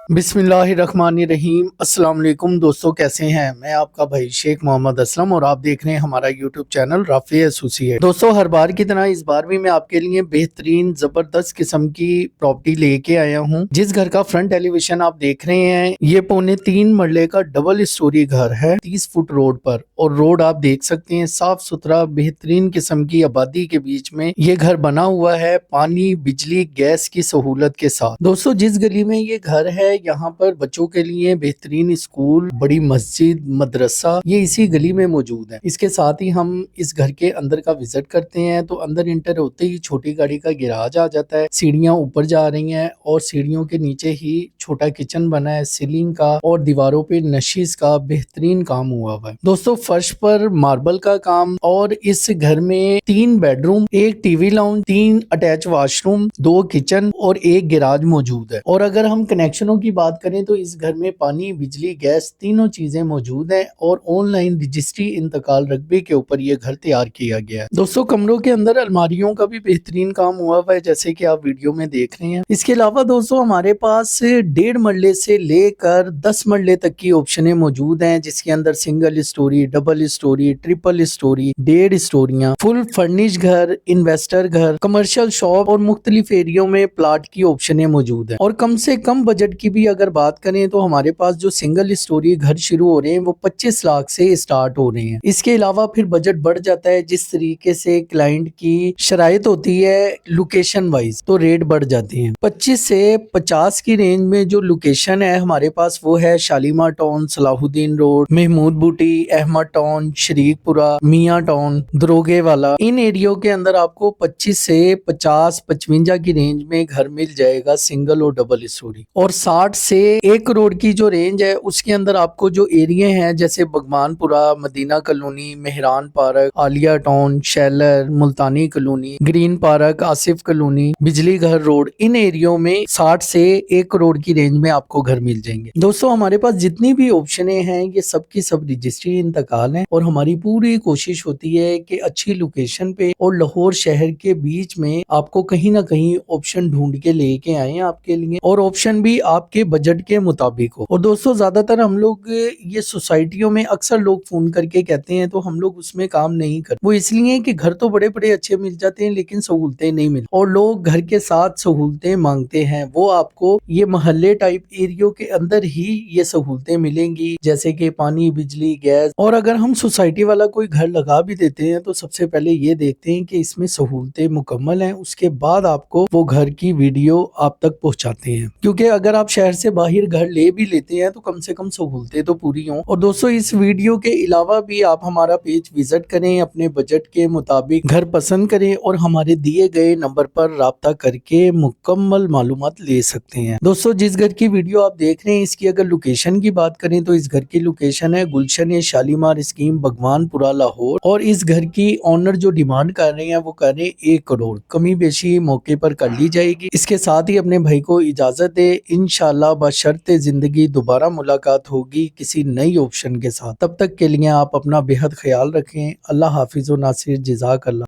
बिस्मिल्लाहिर्रहमानिर्रहीम। अस्सलाम वालेकुम दोस्तों, कैसे हैं? मैं आपका भाई शेख मोहम्मद असलम और आप देख रहे हैं हमारा यूट्यूब चैनल राफी एसोसिएट। दोस्तों, हर बार की तरह इस बार भी मैं आपके लिए बेहतरीन जबरदस्त किस्म की प्रॉपर्टी लेके आया हूं। जिस घर का फ्रंट एलिवेशन आप देख रहे हैं, ये 3.25 मरले का डबल स्टोरी घर है 30 फुट रोड पर। और रोड आप देख सकते हैं साफ सुथरा बेहतरीन किस्म की आबादी के बीच में ये घर बना हुआ है, पानी बिजली गैस की सहूलत के साथ। दोस्तों, जिस गली में ये घर है यहाँ पर बच्चों के लिए बेहतरीन स्कूल, बड़ी मस्जिद, मदरसा ये इसी गली में मौजूद है। इसके साथ ही हम इस घर के अंदर का विजिट करते हैं तो अंदर इंटर होते ही छोटी गाड़ी का गैराज आ जाता है। सीढ़ियां ऊपर जा रही हैं और सीढ़ियों के नीचे ही छोटा किचन बना है। सीलिंग का और दीवारों पे नशीस का बेहतरीन काम हुआ है। दोस्तों, फर्श पर मार्बल का काम और इस घर में 3 bedroom, 1 TV lounge, 3 attach washroom, 2 kitchen और 1 गैराज मौजूद है। और अगर हम कनेक्शनों की बात करें तो इस घर में पानी, बिजली, गैस तीनों चीजें मौजूद हैं और ऑनलाइन रजिस्ट्री इंतकाल रकबे के ऊपर ये घर तैयार किया गया है। दोस्तों, कमरों के अंदर अलमारियों का भी बेहतरीन काम हुआ हुआ है, जैसे कि आप वीडियो में देख रहे हैं। इसके अलावा दोस्तों, हमारे पास 1.5 मरले से लेकर 10 मरले तक की ऑप्शनें मौजूद हैं, जिसके अंदर single storey, double storey, triple storey, 1.5 स्टोरियां, फुल फर्निश घर, इन्वेस्टर घर, कमर्शियल शॉप और मुख्तलिफ एरियो में प्लाट की ऑप्शनें मौजूद है। और कम से कम बजट की भी अगर बात करें तो हमारे पास जो सिंगल स्टोरी घर शुरू हो रहे हैं वो 25 लाख से स्टार्ट हो रहे हैं। इसके अलावा फिर बजट बढ़ जाता है, जिस तरीके से क्लाइंट की शराइत होती है लोकेशन वाइज तो रेट बढ़ जाते हैं। 25 से 50 की रेंज में जो लोकेशन है हमारे पास वो है शालीमार टाउन, सलाहुद्दीन रोड, महमूद बूटी, अहमद टाउन, शरीकपुरा, मियाँ टाउन, दरोगे वाला। इन एरियो के अंदर आपको 25 से 50, 55 की रेंज में घर मिल जाएगा सिंगल और डबल स्टोरी। और 60 से 1 करोड़ की जो रेंज है उसके अंदर आपको जो एरिया हैं जैसे Bagmanpura, Madina colony, Mehran park, Aliya town, Shailar, Multani colony, green park, Asif colony, Bijli Ghar road, इन एरियो में 60 से 1 करोड़ की रेंज में आपको घर मिल जाएंगे। दोस्तों, हमारे पास जितनी भी ऑप्शनें हैं ये सब की सब रजिस्ट्री इंतकाल है और हमारी पूरी कोशिश होती है कि अच्छी लोकेशन पे और लाहौर शहर के बीच में आपको कहीं ना कहीं ऑप्शन ढूंढ के लेके आए आपके लिए, और ऑप्शन भी आपके बजट के मुताबिक हो। और दोस्तों, ज्यादातर हम लोग ये सोसाइटियों में अक्सर लोग फोन करके कहते हैं तो हम लोग उसमें काम नहीं करते। वो इसलिए कि घर तो बड़े बड़े अच्छे मिल जाते हैं लेकिन सहूलतें नहीं मिलती और लोग घर के साथ सहूलतें मांगते हैं। वो आपको ये मोहल्ले टाइप एरियो के अंदर ही ये सहूलतें मिलेंगी, जैसे कि पानी, बिजली, गैस। और अगर हम सोसाइटी वाला कोई घर लगा भी देते हैं तो सबसे पहले ये देखते हैं कि इसमें सहूलतें मुकम्मल हैं, उसके बाद आपको वो घर की वीडियो आप तक पहुंचाते हैं। क्योंकि अगर आप शहर से बाहर घर ले भी लेते हैं तो कम से कम सहूलतें तो पूरी हों। और दोस्तों, इस वीडियो के अलावा भी आप हमारा पेज विजिट करें, अपने बजट के मुताबिक घर पसंद करें और हमारे दिए गए नंबर पर राब्ता करके मुकम्मल मालूमात ले सकते हैं। दोस्तों, जिस घर की वीडियो आप देख रहे हैं इसकी अगर लोकेशन की बात करें तो इस घर की लोकेशन है गुलशन शालीमार स्कीम, भगवानपुरा, लाहौर। और इस घर की ऑनर जो डिमांड कर रहे हैं वो कर रहे हैं 1 करोड़। कमी बेशी मौके पर कर ली जाएगी। इसके साथ ही अपने भाई को इजाजत दे। इंशाल्लाह बशर्ते जिंदगी दोबारा मुलाकात होगी किसी नई ऑप्शन के साथ। तब तक के लिए आप अपना बेहद ख्याल रखें। अल्लाह हाफिज व नासिर, जज़ाक अल्लाह।